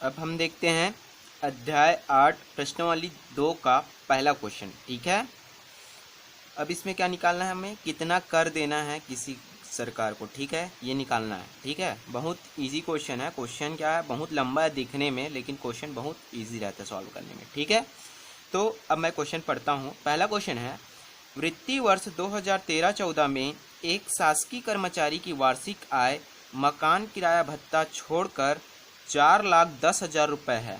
अब हम देखते हैं अध्याय 8 प्रश्नावली 2 का पहला क्वेश्चन। ठीक है, अब इसमें क्या निकालना है, हमें कितना कर देना है किसी सरकार को। ठीक है, ये निकालना है। ठीक है, बहुत इजी क्वेश्चन है। क्वेश्चन क्या है, बहुत लंबा है दिखने में, लेकिन क्वेश्चन बहुत इजी रहता है सॉल्व करने में। ठीक है, तो अब मैं क्वेश्चन पढ़ता हूँ। पहला क्वेश्चन है, वित्तीय वर्ष 2013-14 में एक शासकीय कर्मचारी की वार्षिक आय मकान किराया भत्ता छोड़कर 4,10,000 रुपये है।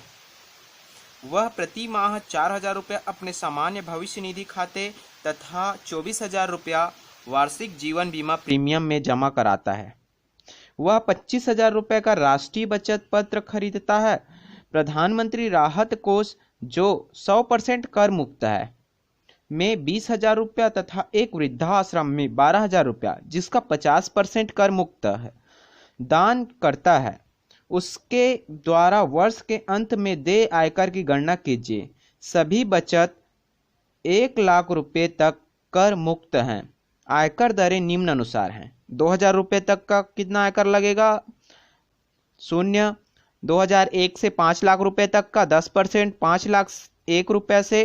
वह प्रति माह 4,000 रुपये अपने सामान्य भविष्य निधि खाते तथा 24,000 रुपया वार्षिक जीवन बीमा प्रीमियम में जमा कराता है। वह 25,000 रुपये का राष्ट्रीय बचत पत्र खरीदता है। प्रधानमंत्री राहत कोष जो 100% कर मुक्त है में 20,000 रुपया तथा एक वृद्धाश्रम में 12,000 रुपया जिसका 50% कर मुक्त है दान करता है, उसके द्वारा वर्ष के अंत में देय आयकर की गणना कीजिए। सभी बचत 1,00,000 रुपये तक कर मुक्त हैं। आयकर दरें निम्न अनुसार हैं। 2,000 रुपये तक का कितना आयकर लगेगा? 0। 2,001 से 5,00,000 रुपये तक का 10%, 5,01 रुपये से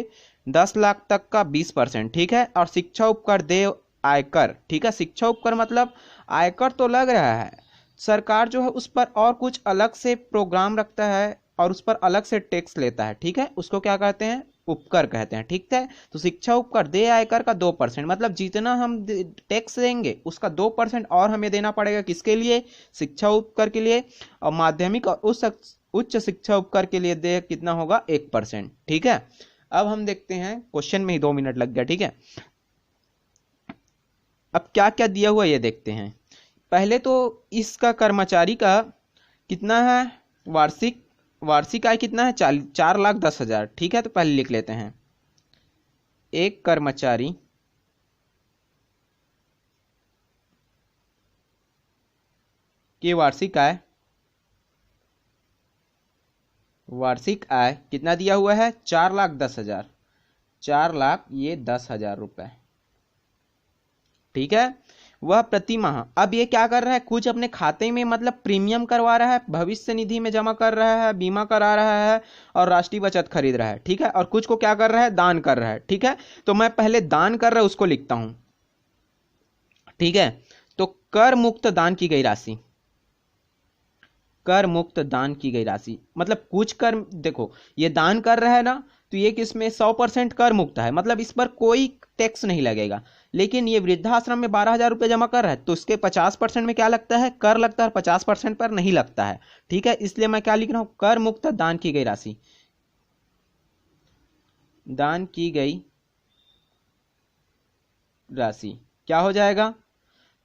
10,00,000 तक का 20%। ठीक है, और शिक्षा उपकर देय आयकर। ठीक है, शिक्षा उपकर मतलब आयकर तो लग रहा है, सरकार जो है उस पर और कुछ अलग से प्रोग्राम रखता है और उस पर अलग से टैक्स लेता है। ठीक है, उसको क्या कहते हैं? उपकर कहते हैं। ठीक है, तो शिक्षा उपकर देय आयकर का 2%, मतलब जितना हम टैक्स देंगे उसका 2% और हमें देना पड़ेगा। किसके लिए? शिक्षा उपकर के लिए। और माध्यमिक और उच्च शिक्षा उपकर के लिए देय कितना होगा? 1%। ठीक है, अब हम देखते हैं, क्वेश्चन में ही 2 मिनट लग गया। ठीक है, अब क्या क्या दिया हुआ ये देखते हैं। पहले तो इसका कर्मचारी का कितना है, वार्षिक आय कितना है? 4,10,000। ठीक है, तो पहले लिख लेते हैं, एक कर्मचारी की वार्षिक आय कितना दिया हुआ है? 4,10,000। 4,00,000 ये 10,000 रुपए। ठीक है, वह प्रति माह, अब ये क्या कर रहा है, कुछ अपने खाते में मतलब प्रीमियम करवा रहा है, भविष्य निधि में जमा कर रहा है, बीमा करा रहा है और राष्ट्रीय बचत खरीद रहा है। ठीक है, और कुछ को क्या कर रहा है? दान कर रहा है। ठीक है, तो मैं पहले दान कर रहा है उसको लिखता हूं। ठीक है, तो कर मुक्त दान की गई राशि, कर मुक्त दान की गई राशि मतलब कुछ कर, देखो ये दान कर रहा है ना, तो ये किसमें 100% कर मुक्त है, मतलब इस पर कोई टैक्स नहीं लगेगा। लेकिन ये वृद्धाश्रम में 12,000 रुपये जमा कर रहा है, तो इसके 50% में क्या लगता है? कर लगता है, 50% पर नहीं लगता है। ठीक है, इसलिए मैं क्या लिख रहा हूं? कर मुक्त दान की गई राशि। दान की गई राशि क्या हो जाएगा?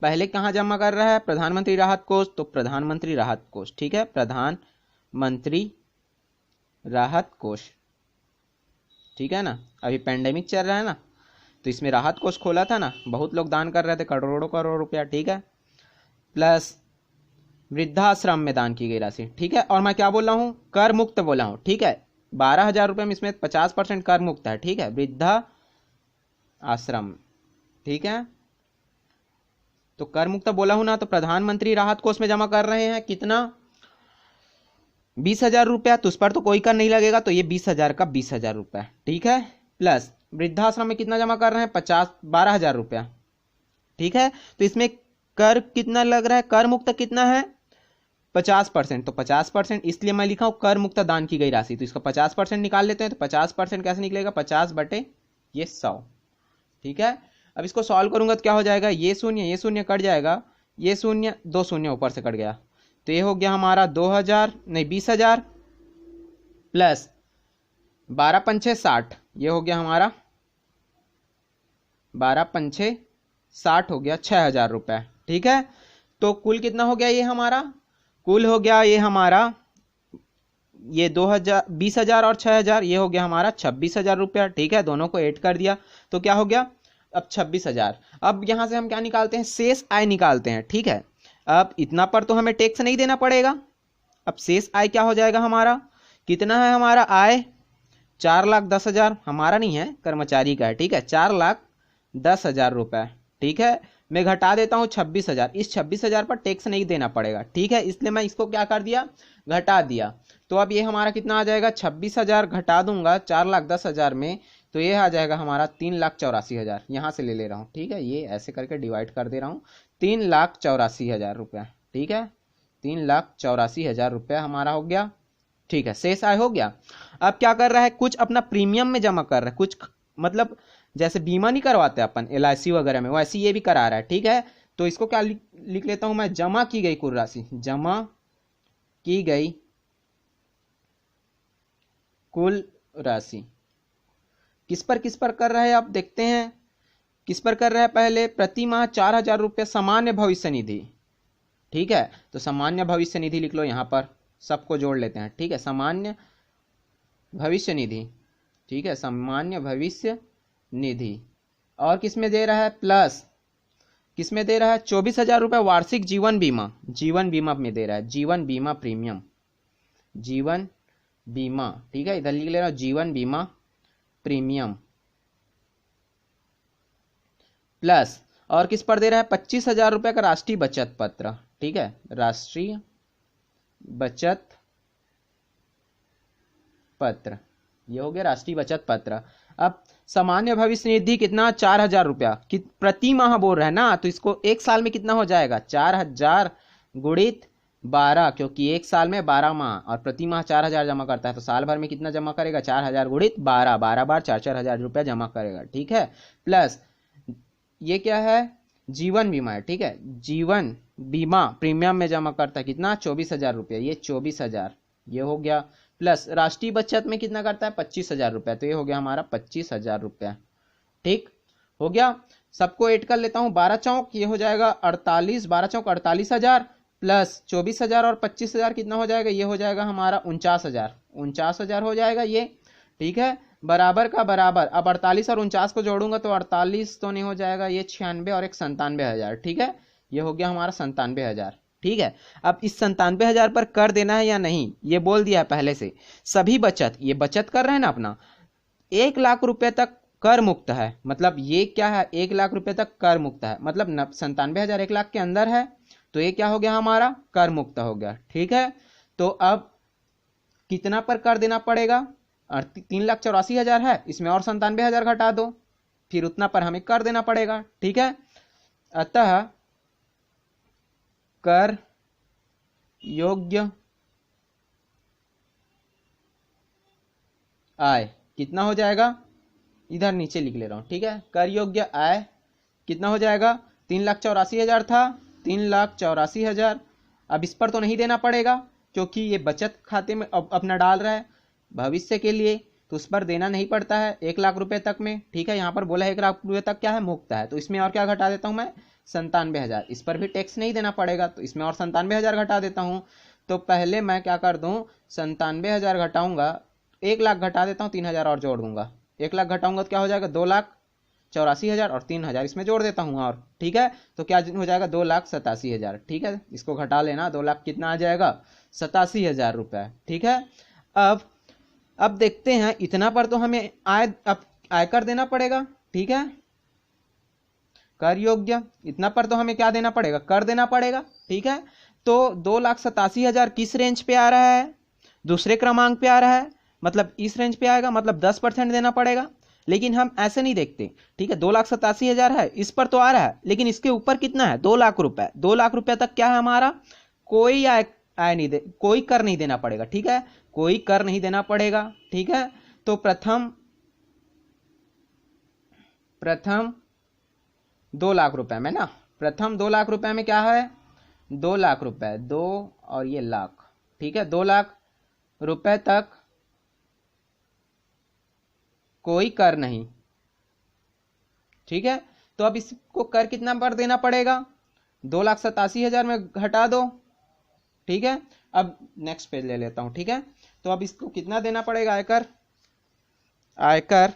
पहले कहां जमा कर रहा है? प्रधानमंत्री राहत कोष, तो प्रधानमंत्री राहत कोष। ठीक है, प्रधानमंत्री राहत कोष। ठीक है ना, अभी पेंडेमिक चल रहा है ना, तो इसमें राहत कोष खोला था ना, बहुत लोग दान कर रहे थे, करोड़ों करोड़ रुपया। ठीक है, प्लस वृद्धाश्रम में दान की गई राशि। ठीक है, और मैं क्या बोल रहा हूं? कर मुक्त बोला हूं। ठीक है, 12,000 रुपये में इसमें 50% कर मुक्त है। ठीक है, वृद्धा आश्रम। ठीक है, तो कर मुक्त बोला हूं ना, तो प्रधानमंत्री राहत कोष में जमा कर रहे हैं कितना? 20,000 रुपया, तो उस पर तो कोई कर नहीं लगेगा, तो ये 20,000 का 20,000 रुपया। ठीक है, प्लस वृद्धाश्रम में कितना जमा कर रहे हैं? 12,000 रुपया। ठीक है, तो इसमें कर कितना लग रहा है? कर मुक्त कितना है? 50%, तो 50%, इसलिए मैं लिखा हूं कर मुक्त दान की गई राशि, तो इसका 50% निकाल लेते हैं। तो 50% कैसे निकलेगा? 50/100। ठीक है, अब इसको सॉल्व करूंगा तो क्या हो जाएगा? ये शून्य कट जाएगा, ये शून्य, 2 शून्य ऊपर से कट गया, तो ये हो गया हमारा 20,000 प्लस 12×5 = 60, ये हो गया हमारा 12×5 = 60 हो गया 6,000 रुपये। ठीक है, तो कुल कितना हो गया? ये हमारा कुल हो गया, ये हमारा ये 20,000 और 6,000, ये हो गया हमारा 26,000 रुपया। ठीक है, दोनों को ऐड कर दिया तो क्या हो गया? अब 26,000। अब यहां से हम क्या निकालते हैं? शेष आय निकालते हैं। ठीक है, अब इतना पर तो हमें टैक्स नहीं देना पड़ेगा। अब शेष आय क्या हो जाएगा हमारा? कितना है हमारा आय? 4,10,000, हमारा नहीं है, कर्मचारी का है। ठीक है, 4,10,000 रुपये। ठीक है, मैं घटा देता हूँ 26,000, इस 26,000 पर टैक्स नहीं देना पड़ेगा, ठीक है, इसलिए मैं इसको क्या कर दिया, घटा दिया। तो अब ये हमारा कितना आ जाएगा, 26,000 घटा दूंगा 4,10,000 में, तो ये आ जाएगा हमारा 3,84,000, यहाँ से ले ले रहा हूँ, ठीक है, ये ऐसे करके डिवाइड कर दे रहा हूँ, 3,84,000 रुपया, ठीक है, 3,84,000 रुपया हमारा हो गया, ठीक है, शेष आय हो गया। अब क्या कर रहा है, कुछ अपना प्रीमियम में जमा कर रहा है, कुछ मतलब जैसे बीमा नहीं करवाते अपन LIC वगैरह में, वैसे ये भी करा रहा है, ठीक है। तो इसको क्या लिख लेता हूं मैं, जमा की गई कुल राशि, जमा की गई कुल राशि किस पर कर रहा है, आप देखते हैं किस पर कर रहा है। पहले प्रति माह 4,000 रुपये सामान्य भविष्य निधि, ठीक है, तो सामान्य भविष्य निधि लिख लो, यहां पर सबको जोड़ लेते हैं, ठीक है, सामान्य भविष्य निधि, ठीक है, सामान्य भविष्य निधि। और किसमें दे रहा है, प्लस किसमें दे रहा है, 24,000 रुपये वार्षिक जीवन बीमा, जीवन बीमा में दे रहा है, जीवन बीमा प्रीमियम, जीवन बीमा, ठीक है, इधर लिख ले रहा हूं, जीवन बीमा प्रीमियम प्लस, और किस पर दे रहा है, 25,000 रुपये का राष्ट्रीय बचत पत्र, ठीक है, राष्ट्रीय बचत पत्र, ये हो गया राष्ट्रीय बचत पत्र। अब सामान्य भविष्य निधि कितना, 4,000 रुपया प्रति माह बोल रहा है ना, तो इसको एक साल में कितना हो जाएगा, 4,000 गुणित 12, क्योंकि एक साल में 12 माह और प्रति माह 4,000 जमा करता है, तो साल भर में कितना जमा करेगा, 4,000 गुणित 12, 12 बार 4,000 रुपया जमा करेगा, ठीक है। प्लस ये क्या है, जीवन बीमा है, ठीक है, जीवन बीमा प्रीमियम में जमा करता है कितना, 24,000 रुपया, ये 24,000 ये हो गया। प्लस राष्ट्रीय बचत में कितना करता है, 25,000 रुपया, तो ये हो गया हमारा 25,000 रुपया, ठीक हो गया। सबको ऐड कर लेता हूं, 12 चौक ये हो जाएगा 48, 12 चौक 48,000 प्लस 24,000 और 25,000 कितना हो जाएगा, ये हो जाएगा हमारा 49,000, 49,000 हो जाएगा ये, ठीक है, बराबर का बराबर। अब 48 और 49 को जोड़ूंगा तो 48 तो नहीं हो जाएगा, ये 96 और एक 97,000, ठीक है, ये हो गया हमारा 97,000, ठीक है। अब इस 97,000 पर कर देना है या नहीं, ये बोल दिया है पहले से। सभी बचत, ये बचत कर रहे हैं ना अपना, 1 लाख रुपए तक कर मुक्त है, मतलब ये क्या है, 1 लाख रुपए तक कर मुक्त है, मतलब 97,000 1 लाख के अंदर है, तो ये क्या हो गया हमारा, कर मुक्त हो गया, ठीक है। तो अब कितना पर कर देना पड़ेगा, 3,84,000 है, इसमें और 97,000 घटा दो, फिर उतना पर हमें कर देना पड़ेगा, ठीक है। अतः कर योग्य आय कितना हो जाएगा, इधर नीचे लिख ले रहा हूं, ठीक है, कर योग्य आय कितना हो जाएगा, 3,84,000 था, 3,84,000। अब इस पर तो नहीं देना पड़ेगा क्योंकि ये बचत खाते में अपना डाल रहा है भविष्य के लिए, तो उस पर देना नहीं पड़ता है 1 लाख रुपए तक में, ठीक है। यहाँ पर बोला है 1 लाख रुपए तक क्या है, मुक्त है, तो इसमें और क्या घटा देता हूं मैं, 97,000, इस पर भी टैक्स नहीं देना पड़ेगा, तो इसमें और 97,000 घटा देता हूं। तो पहले मैं क्या कर दूं, 97,000 घटाऊंगा, 1 लाख घटा देता हूं, 3,000 और जोड़ दूंगा, 1 लाख घटाऊंगा तो क्या हो जाएगा, 2,84,000 और 3,000 इसमें जोड़ देता हूं और, ठीक है, तो क्या हो जाएगा, 2,87,000, ठीक है, इसको घटा लेना, 2 लाख कितना आ जाएगा, 87,000 रुपये, ठीक है। अब देखते हैं, इतना पर तो हमें आयकर देना पड़ेगा, ठीक है, कर योग्य इतना पर तो हमें क्या देना पड़ेगा, कर देना पड़ेगा, ठीक है। तो 2,87,000 किस रेंज पे आ रहा है, दूसरे क्रमांक पे आ रहा है, मतलब इस रेंज पे आएगा, मतलब 10% देना पड़ेगा, लेकिन हम ऐसे नहीं देखते, ठीक है, 2,87,000 है, इस पर तो आ रहा है, लेकिन इसके ऊपर कितना है, 2 लाख रुपए, 2 लाख रुपए तक क्या है हमारा, कोई आय नहीं दे, कोई कर नहीं देना पड़ेगा, ठीक है, कोई कर नहीं देना पड़ेगा, ठीक है। तो प्रथम 2 लाख रुपए में ना, प्रथम 2 लाख रुपए में क्या है, 2 लाख रुपए, 2 और ये लाख, ठीक है, 2 लाख रुपए तक कोई कर नहीं, ठीक है। तो अब इसको कर कितना पर देना पड़ेगा, 2,87,000 में घटा दो, ठीक है। अब नेक्स्ट पेज ले लेता हूं, ठीक है। तो अब इसको कितना देना पड़ेगा, आयकर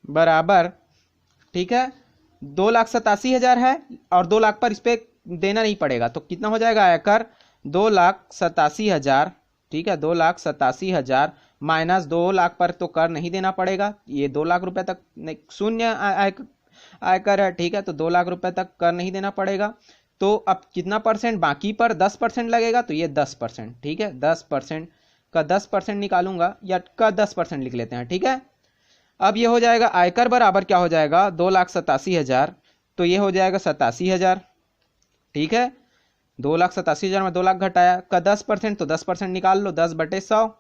बराबर, ठीक है, 2,87,000 है और 2 लाख पर इस पे देना नहीं पड़ेगा, तो कितना हो जाएगा आयकर, 2,87,000, ठीक है, 2,87,000 माइनस 2 लाख पर तो कर नहीं देना पड़ेगा, ये 2 लाख रुपए तक शून्य आयकर है, ठीक है। तो 2 लाख रुपए तक कर नहीं देना पड़ेगा। तो अब कितना परसेंट बाकी पर 10% लगेगा, तो ये 10%, ठीक है। 10% का 10% निकालूंगा, या का 10% लिख लेते हैं, ठीक है। अब ये हो जाएगा आयकर बराबर क्या हो जाएगा, 2,87,000, तो ये हो जाएगा 87,000, ठीक है। 2,87,000 में 2 लाख घटाया का 10%, तो 10% निकाल लो, 10/100।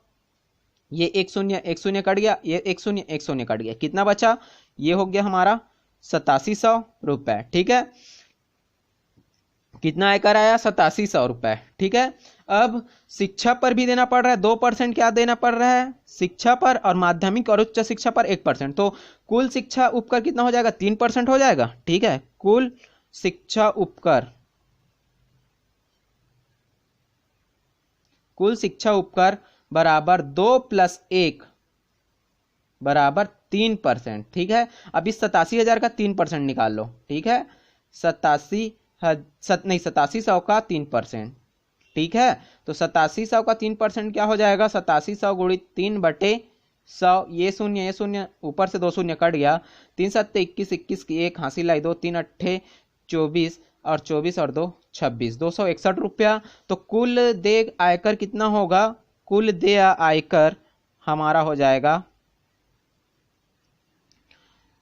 ये एक शून्य कट गया, ये एक शून्य कट गया, कितना बचा, ये हो गया हमारा 8700 रुपए, ठीक है। कितना आयकर आया, 8700 रुपए, ठीक है। अब शिक्षा पर भी देना पड़ रहा है, 2% क्या देना पड़ रहा है शिक्षा पर, और माध्यमिक और उच्च शिक्षा पर 1%। तो कुल शिक्षा उपकर कितना हो जाएगा, 3% हो जाएगा, ठीक है। कुल शिक्षा उपकर, कुल शिक्षा उपकर बराबर 2 + 1 बराबर 3%, ठीक है। अब इस 87,000 का 3% निकाल लो, ठीक है। 8700 का 3%, ठीक है। तो 8700 का 3% क्या हो जाएगा, 8700 गुणित 3/100, ये शून्य ऊपर से 2 शून्य कट गया, 3 × 7 = 21, 21 की 1 हासिल लाई 2, 3 × 8 = 24, और 24 और 2 = 26, 261 रुपया। तो कुल देय आयकर कितना होगा, कुल देय आयकर हमारा हो जाएगा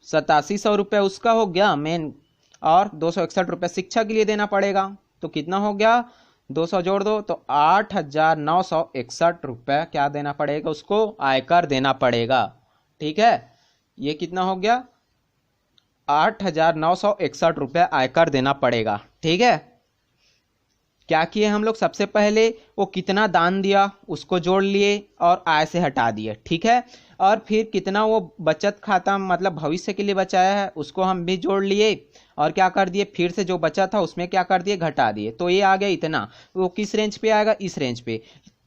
8700 रुपये उसका हो गया मेन, और 261 रुपये शिक्षा के लिए देना पड़ेगा। तो कितना हो गया, 200 जोड़ दो तो 8,961 रुपये क्या देना पड़ेगा, उसको आयकर देना पड़ेगा, ठीक है। ये कितना हो गया, 8,961 रुपये आयकर देना पड़ेगा, ठीक है। क्या किए हम लोग, सबसे पहले वो कितना दान दिया उसको जोड़ लिए और आय से हटा दिए, ठीक है। और फिर कितना वो बचत खाता मतलब भविष्य के लिए बचाया है उसको हम भी जोड़ लिए, और क्या कर दिए, फिर से जो बचा था उसमें क्या कर दिए, घटा दिए। तो ये आ गया इतना, वो किस रेंज पे आएगा, इस रेंज पे।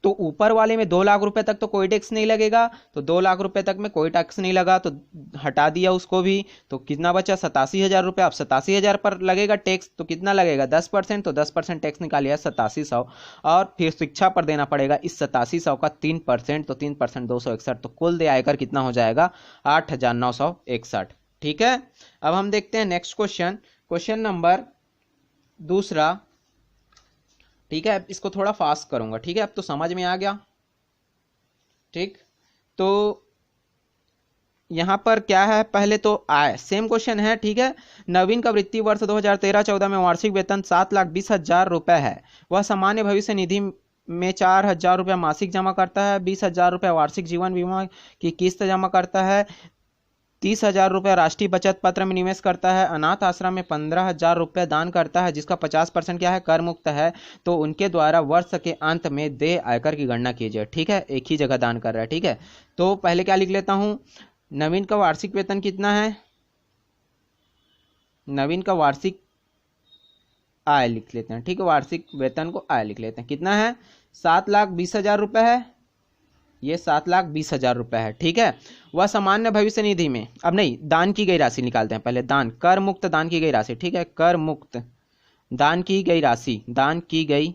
तो ऊपर वाले में 2 लाख रुपए तक तो कोई टैक्स नहीं लगेगा, तो 2 लाख रुपए तक में कोई टैक्स नहीं लगा, तो हटा दिया उसको भी। तो कितना बचा, 87,000 रुपये। अब 87,000 पर लगेगा टैक्स, तो कितना लगेगा, 10%, तो 10% टैक्स निकालिए 8700, और फिर शिक्षा पर देना पड़ेगा इस 8700 का 3%, तो 3% 261, तो कुल देय आयकर कितना हो जाएगा, 8,961, ठीक है। अब हम देखते हैं नेक्स्ट क्वेश्चन, क्वेश्चन नंबर दूसरा, ठीक है। इसको थोड़ा फास्ट करूंगा, ठीक है। अब तो समझ में आ गया, ठीक। तो यहां पर क्या है, पहले तो आय, सेम क्वेश्चन है, ठीक है। नवीन का वृत्ति वर्ष 2013-14 में वार्षिक वेतन 7,20,000 रुपए है। वह सामान्य भविष्य निधि में 4,000 रुपया मासिक जमा करता है, 20,000 रुपया वार्षिक जीवन बीमा की किस्त जमा करता है, 30,000 रुपया राष्ट्रीय बचत पत्र में निवेश करता है, अनाथ आश्रम में 15,000 रुपया दान करता है, जिसका 50% क्या है, कर मुक्त है। तो उनके द्वारा वर्ष के अंत में देय आयकर की गणना कीजिए, ठीक है। एक ही जगह दान कर रहा है, ठीक है। तो पहले क्या लिख लेता हूं, नवीन का वार्षिक वेतन कितना है, नवीन का वार्षिक आय लिख लेते हैं, ठीक है। वार्षिक वेतन को आय लिख लेते हैं, कितना है, 7,20,000 रुपये है, ये 7,20,000 रुपये है, ठीक है। वह सामान्य भविष्य निधि में, अब नहीं, दान की गई राशि निकालते हैं पहले, दान, कर मुक्त दान की गई राशि, ठीक है। कर मुक्त दान की गई राशि, दान की गई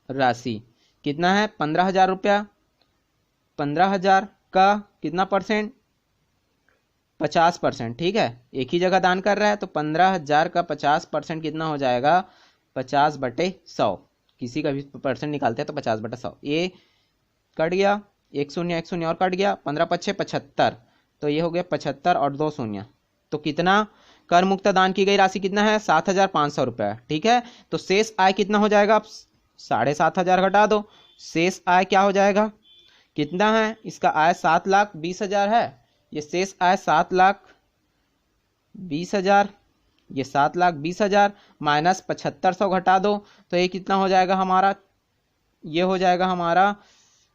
राशि कितना है, 15,000 रुपया। 15,000 का कितना परसेंट, 50%, ठीक है। एक ही जगह दान कर रहा है, तो 15,000 का 50% कितना हो जाएगा, 50/100, किसी का भी परसेंट निकालते हैं तो 50/100, ये कट गया, एक शून्य और कट गया, 15×5 = 75, तो ये हो गया 75 और 2 शून्य, तो कितना, कर मुक्त दान की गई राशि कितना है, 7,500 रुपये, ठीक है। तो शेष आय कितना हो जाएगा, 7,500 घटा दो, शेष आय क्या हो जाएगा, कितना है, इसका आय 7,20,000 है, ये शेष आय 7,20,000, ये 7,20,000 माइनस 7,500 घटा दो, तो ये कितना हो जाएगा हमारा, ये हो जाएगा हमारा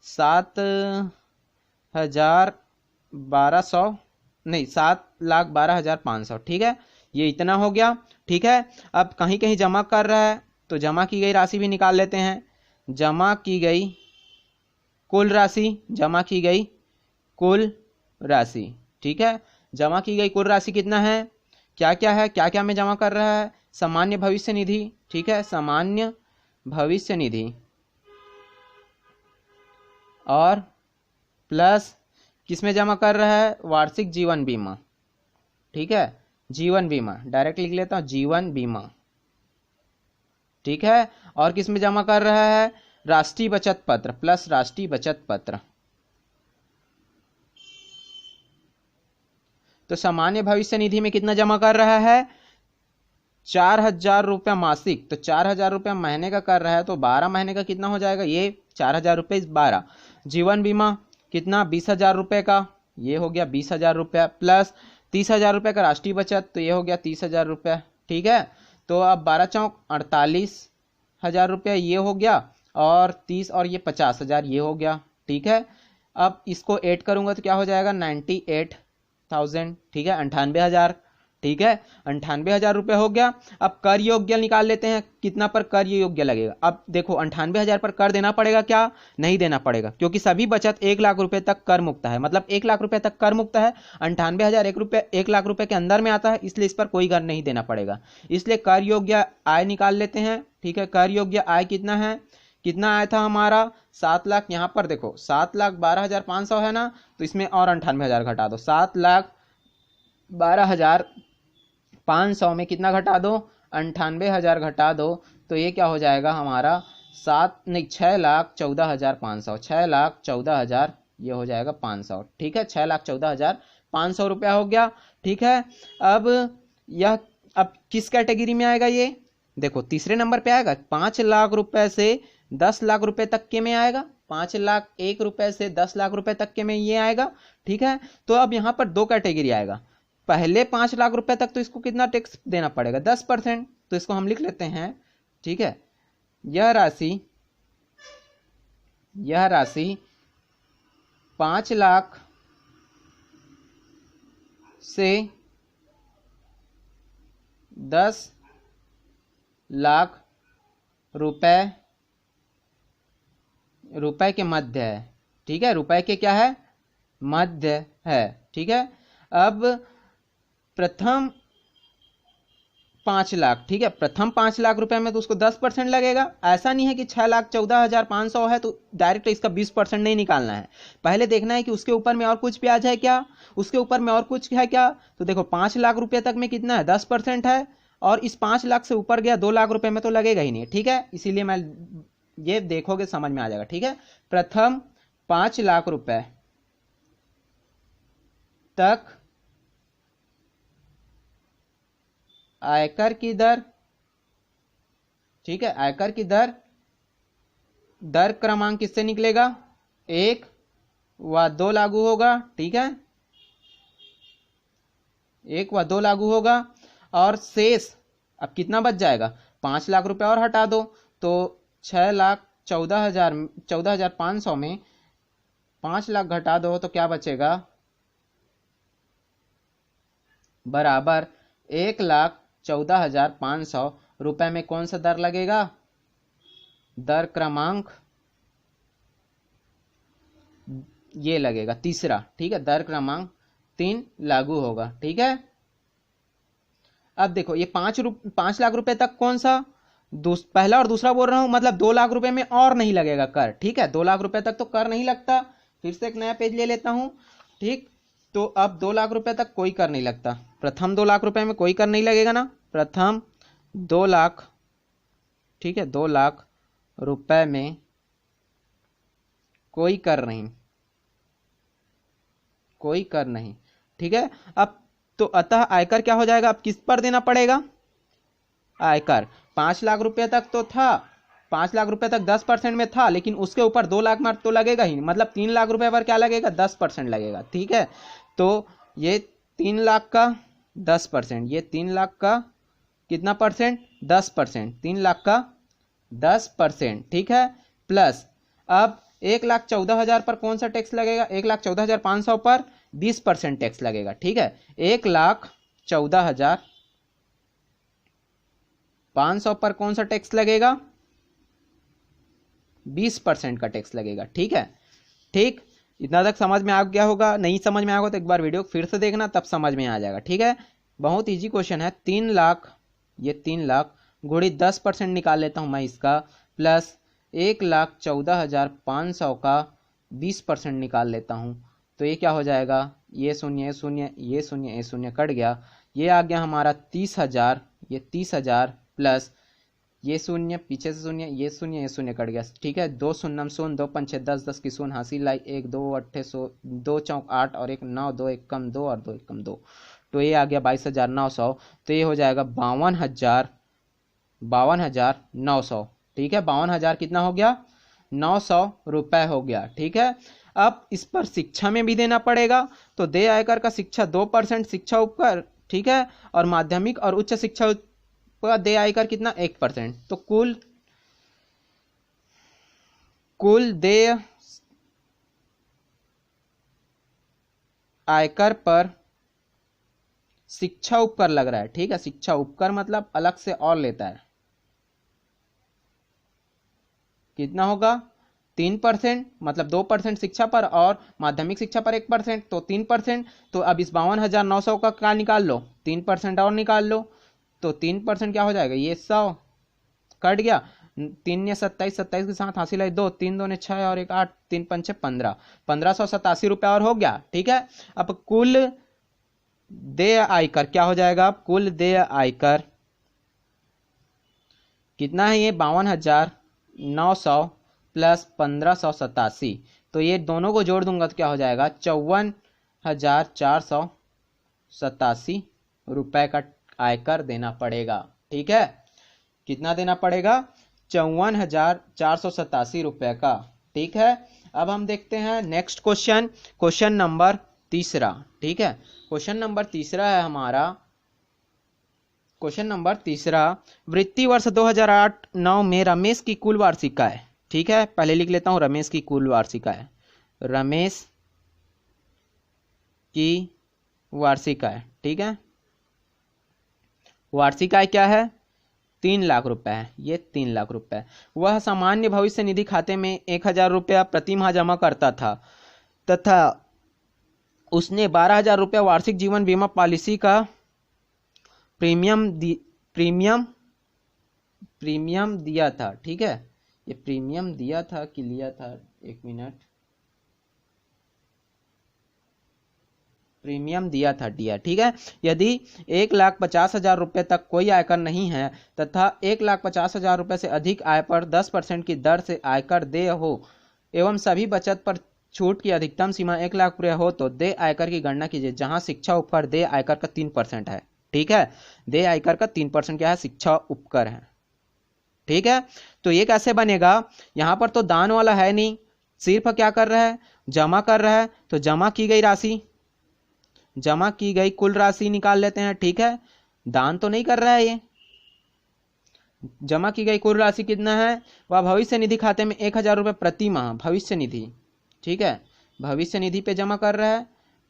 7,1200 नहीं 7,12,500, ठीक है। ये इतना हो गया, ठीक है। अब कहीं कहीं जमा कर रहा है, तो जमा की गई राशि भी निकाल लेते हैं, जमा की गई कुल राशि, जमा की गई कुल राशि, ठीक है। जमा की गई कुल राशि कितना है, क्या क्या है, क्या क्या में जमा कर रहा है, सामान्य भविष्य निधि, ठीक है, सामान्य भविष्य निधि, और प्लस किसमें जमा कर रहा है, वार्षिक जीवन बीमा, ठीक है, जीवन बीमा डायरेक्ट लिख लेता हूं, जीवन बीमा, ठीक है। और किस में जमा कर रहा है, राष्ट्रीय बचत पत्र प्लस राष्ट्रीय बचत पत्र। तो सामान्य भविष्य निधि में कितना जमा कर रहा है, 4,000 रुपया मासिक, तो 4,000 रुपया महीने का कर रहा है, तो 12 महीने का कितना हो जाएगा, ये 4,000 रुपये 12। जीवन बीमा कितना, 20,000 रुपये का, ये हो गया 20,000 रुपया, प्लस 30,000 रुपये का राष्ट्रीय बचत, तो ये हो गया 30,000 रुपया, ठीक है। तो अब 12 चौक 48,000 रुपया ये हो गया, और 30 और ये 50,000 ये हो गया, ठीक है। अब इसको ऐड करूंगा तो क्या हो जाएगा, 98,000, ठीक है, 98,000, ठीक है, 98,000 रुपये हो गया। अब कर योग्य निकाल लेते हैं, कितना पर कर योग्य लगेगा। अब देखो 98,000 पर कर देना पड़ेगा क्या, नहीं देना पड़ेगा, क्योंकि सभी बचत 1 लाख रुपए तक कर मुक्त है, मतलब 1 लाख रुपए तक कर मुक्त है। 98,000 1 लाख रुपए के अंदर में आता है, इसलिए इस पर कोई कर नहीं देना पड़ेगा, इसलिए कर योग्य आय निकाल लेते हैं, ठीक है। कर योग्य आय कितना है, कितना आया था हमारा 7 लाख, यहाँ पर देखो 7,12,500 है ना, तो इसमें और 98,000 घटा दो, 7,12,500 में कितना घटा दो, 98,000 घटा दो, तो ये क्या हो जाएगा हमारा 6,14,500, 6,14,000 ये हो जाएगा 500, ठीक है, 6,14,500 रुपया हो गया, ठीक है। अब यह अब किस कैटेगरी में आएगा, ये देखो तीसरे नंबर पे आएगा, 5 लाख रुपए से 10 लाख रुपए तक के में आएगा, 5,01,000 रुपए से 10 लाख रुपए तक के में ये आएगा, ठीक है। तो अब यहाँ पर 2 कैटेगरी आएगा, पहले 5 लाख रुपए तक तो इसको कितना टैक्स देना पड़ेगा, 10%, तो इसको हम लिख लेते हैं, ठीक है। यह राशि 5 लाख से 10 लाख रुपए के मध्य है, ठीक है, रुपए के क्या है, मध्य है, ठीक है। अब प्रथम 5 लाख, ठीक है, प्रथम 5 लाख रुपए में तो उसको 10% लगेगा, ऐसा नहीं है कि 6,14,500 है तो डायरेक्ट इसका 20% नहीं निकालना है, पहले देखना है कि उसके ऊपर में और कुछ ब्याज है क्या, उसके ऊपर में और कुछ है क्या। तो देखो 5 लाख रुपए तक में कितना है, 10% है, और इस 5 लाख से ऊपर गया 2 लाख रुपए में तो लगेगा ही नहीं, ठीक है, इसीलिए मैं ये देखोगे समझ में आ जाएगा, ठीक है। प्रथम 5 लाख रुपए तक आयकर की दर, ठीक है, आयकर की दर क्रमांक किससे निकलेगा, 1 व 2 लागू होगा, ठीक है, 1 व 2 लागू होगा, और शेष अब कितना बच जाएगा, 5 लाख रुपए और हटा दो, तो 6,14,500 में 5 लाख घटा दो तो क्या बचेगा, बराबर 1,14,500 रुपए में कौन सा दर लगेगा, दर क्रमांक ये लगेगा तीसरा, ठीक है, दर क्रमांक 3 लागू होगा, ठीक है। अब देखो ये 5 लाख रुपए तक कौन सा, पहला और दूसरा बोल रहा हूं, मतलब 2 लाख रुपए में और नहीं लगेगा कर, ठीक है, 2 लाख रुपए तक तो कर नहीं लगता। फिर से एक नया पेज ले लेता हूं, ठीक, तो अब 2 लाख रुपए तक कोई कर नहीं लगता, प्रथम 2 लाख रुपए में कोई कर नहीं लगेगा ना, प्रथम 2 लाख, ठीक है, 2 लाख रुपए में कोई कर नहीं, ठीक है। अब तो अतः आयकर क्या हो जाएगा, अब किस पर देना पड़ेगा, आयकर 5 लाख रुपए तक तो था, 5 लाख रुपए तक 10% में था, लेकिन उसके ऊपर 2 लाख मार्क तो लगेगा ही, मतलब 3 लाख रुपए पर क्या लगेगा, 10% लगेगा, ठीक है। तो ये 3 लाख का 10%, ये 3 लाख का कितना परसेंट, 10%, 3 लाख का 10%, ठीक है, प्लस अब 1,14,000 पर कौन सा टैक्स लगेगा, 1,14,500 पर 20% टैक्स लगेगा, ठीक है, 1,14,500 पर कौन सा टैक्स लगेगा, 20% का टैक्स लगेगा, ठीक है। ठीक, इतना तक समझ में आ गया होगा, नहीं समझ में आएगा तो एक बार वीडियो फिर से देखना, तब समझ में आ जाएगा, ठीक है। बहुत इजी क्वेश्चन है। 3 लाख, ये 3 लाख गुणी 10% निकाल लेता हूं मैं इसका, प्लस 1,14,500 का 20% निकाल लेता हूं, तो ये क्या हो जाएगा, ये शून्य ये शून्य ये शून्य ये शून्य कट गया, ये आ गया हमारा 30,000, ये 30,000 प्लस ये शून्य पीछे से शून्य ये शून्य कट गया, ठीक है। 2 शून्यम शून्य, 2 पंचे 10, 10 की शून्य हासिल लाई, 1 2 अट्ठे 2 चौक 8 और 1 9, 2 1 कम 2 और 2 1 कम 2, तो ये आ गया 22,900। तो ये हो जाएगा 52,900, ठीक है। 52,000 कितना हो गया, 900 रुपये हो गया, ठीक है। अब इस पर शिक्षा में भी देना पड़ेगा, तो देय आयकर का शिक्षा 2% शिक्षा उपकर, ठीक है, और माध्यमिक और उच्च शिक्षा का देय आयकर कितना 1%। तो कुल देय आयकर पर शिक्षा उपकर लग रहा है, ठीक है। शिक्षा उपकर मतलब अलग से और लेता है, कितना होगा 3%, मतलब 2% शिक्षा पर और माध्यमिक शिक्षा पर 1%, तो 3%। तो अब इस 52,900 का क्या निकाल लो, 3% और निकाल लो, तो 3% क्या हो जाएगा, ये 100 कट गया, 3 ने 27, 27 के साथ हासिल है 2, 3 2 ने 6 और 1 8, 3 पंचे 15, 1587 रुपये और हो गया, ठीक है। अब कुल देय आयकर क्या हो जाएगा, अब कुल देय आयकर कितना है, ये 52,900 प्लस 1587, तो ये दोनों को जोड़ दूंगा तो क्या हो जाएगा 54,487 रुपए का आयकर देना पड़ेगा, ठीक है। कितना देना पड़ेगा, 54,487 रुपए का, ठीक है। अब हम देखते हैं नेक्स्ट क्वेश्चन, क्वेश्चन नंबर 3, ठीक है। क्वेश्चन नंबर 3 है हमारा, क्वेश्चन नंबर 3, वृत्ति वर्ष 2008-9 में रमेश की कुल वार्षिक आय, ठीक है। पहले लिख लेता हूं रमेश की कुल वार्षिक आय, रमेश की वार्षिक आय, ठीक है। वार्षिक आय क्या है, 3 लाख रुपए है, ये 3 लाख रुपए। वह सामान्य भविष्य निधि खाते में 1,000 रुपया प्रति माह जमा करता था तथा उसने 12,000 रुपया वार्षिक जीवन बीमा पॉलिसी का प्रीमियम दिया था, ठीक है। ये प्रीमियम दिया था कि लिया था, 1 मिनट, प्रीमियम दिया था, ठीक है। यदि 1,50,000 रुपये तक कोई आयकर नहीं है तथा 1,50,000 रुपये से अधिक आय पर 10% की दर से आयकर देय हो एवं सभी बचत पर छूट की अधिकतम सीमा 1 लाख रुपये हो तो देय आयकर की गणना कीजिए, जहां शिक्षा उपकर देय आयकर का 3% है, ठीक है। देय आयकर का 3% क्या है, शिक्षा उपकर है, ठीक है। तो ये कैसे बनेगा, यहां पर तो दान वाला है नहीं, सिर्फ क्या कर रहा है, जमा कर रहा है, तो जमा की गई राशि, जमा की गई कुल राशि निकाल लेते हैं, ठीक है। दान तो नहीं कर रहा है ये, जमा की गई कुल राशि कितना है, वह भविष्य निधि खाते में 1,000 रुपये प्रति माह भविष्य निधि, ठीक है, भविष्य निधि पे जमा कर रहा है,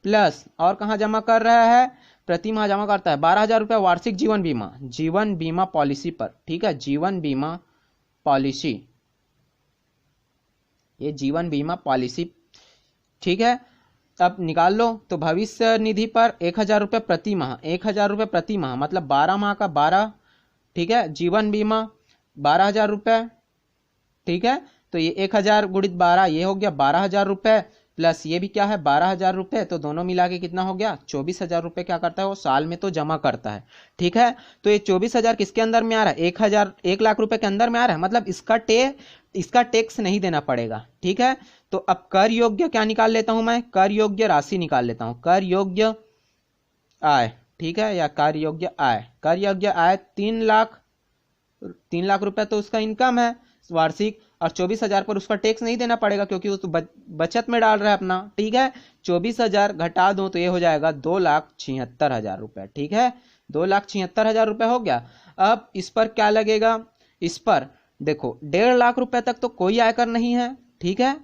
प्लस और कहाँ जमा कर रहा है, प्रति माह जमा करता है 12,000 रुपये वार्षिक जीवन बीमा पॉलिसी पर, ठीक है। जीवन बीमा पॉलिसी, ये जीवन बीमा पॉलिसी, ठीक है। अब निकाल लो, तो भविष्य निधि पर 1,000 रुपये प्रति माह, 1,000 रुपये प्रति माह मतलब 12 माह का 12, ठीक है। जीवन बीमा 12,000 रुपये, ठीक है। तो ये 1,000 गुणित 12 ये हो गया 12,000 रुपये, प्लस ये भी क्या है 12,000 रुपये, तो दोनों मिला के कितना हो गया 24,000 रुपये क्या करता है वो साल में तो जमा करता है, ठीक है। तो ये 24,000 किसके अंदर में आ रहा है, 1 लाख रुपए के अंदर में आ रहा है, मतलब इसका टैक्स नहीं देना पड़ेगा, ठीक है। तो अब कर योग्य क्या निकाल लेता हूं मैं, कर योग्य राशि निकाल लेता हूं, कर योग्य आय, ठीक है, या कर योग्य आय, कर योग्य आय 3 लाख रुपए तो उसका इनकम है वार्षिक, और 24,000 पर उसका टैक्स नहीं देना पड़ेगा क्योंकि उस बचत में डाल रहा है अपना, ठीक है। 24,000 घटा दो तो ये हो जाएगा 2,76,000 रुपये, ठीक है। 2,76,000 रुपये हो गया। अब इस पर क्या लगेगा, इस पर देखो 1.5 लाख रुपए तक तो कोई आयकर नहीं है, ठीक है।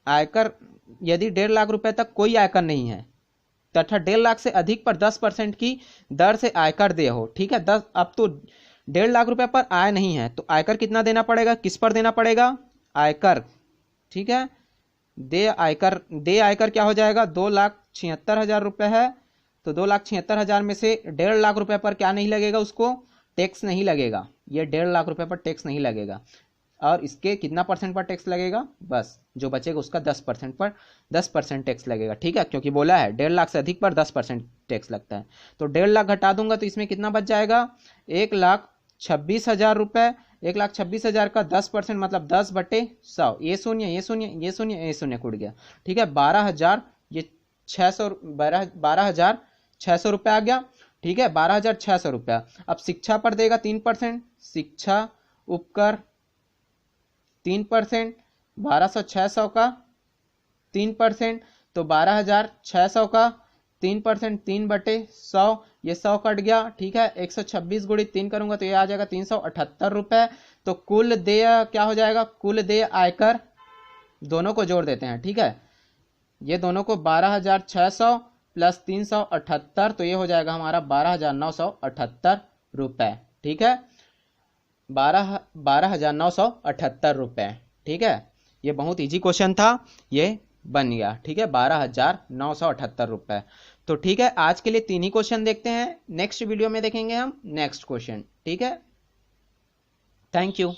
आयकर यदि 1.5 लाख रुपए तक कोई आयकर नहीं है तथा 1.5 लाख से अधिक पर 10% की दर से आयकर दे हो, ठीक है। 10 अब तो 1.5 लाख रुपए पर आय नहीं है तो आयकर कितना देना पड़ेगा, किस पर देना पड़ेगा, आयकर, ठीक है। दे आयकर क्या हो जाएगा 2,76,000 रुपये है, तो 2,76,000 में से 1.5 लाख रुपए पर क्या नहीं लगेगा, उसको टैक्स नहीं लगेगा, ये 1.5 लाख रुपए पर टैक्स नहीं लगेगा। और इसके कितना परसेंट पर टैक्स लगेगा, बस जो बचेगा उसका 10% पर 10% टैक्स लगेगा, ठीक है, क्योंकि बोला है 1.5 लाख से अधिक पर 10% टैक्स लगता है। तो 1.5 लाख घटा दूंगा तो इसमें कितना बच जाएगा, 1,26,000 रुपये। 1,26,000 का 10% मतलब 10/100, ये शून्य ये शून्य ये शून्य ये शून्य कूट गया, ठीक है। 12,000 ये 12,600 रुपये आ गया, ठीक है, 12,600 रुपया। अब शिक्षा पर देगा 3%, शिक्षा उपकर 3%, 12,600 का 3%, तो 12,600 का 3%, 3/100, ये 100 कट गया, ठीक है। 126 गुणित 3 करूंगा तो ये आ जाएगा 378 रुपये। तो कुल देय क्या हो जाएगा, कुल देय आयकर, दोनों को जोड़ देते हैं, ठीक है, ये दोनों को 12,600 प्लस 378, तो ये हो जाएगा हमारा 12,978 रुपये, ठीक है, 12,978 रुपये, ठीक है। ये बहुत इजी क्वेश्चन था, ये बन गया, ठीक है, 12,978 रुपये। तो ठीक है, आज के लिए 3 ही क्वेश्चन देखते हैं, नेक्स्ट वीडियो में देखेंगे हम नेक्स्ट क्वेश्चन, ठीक है। Thank you.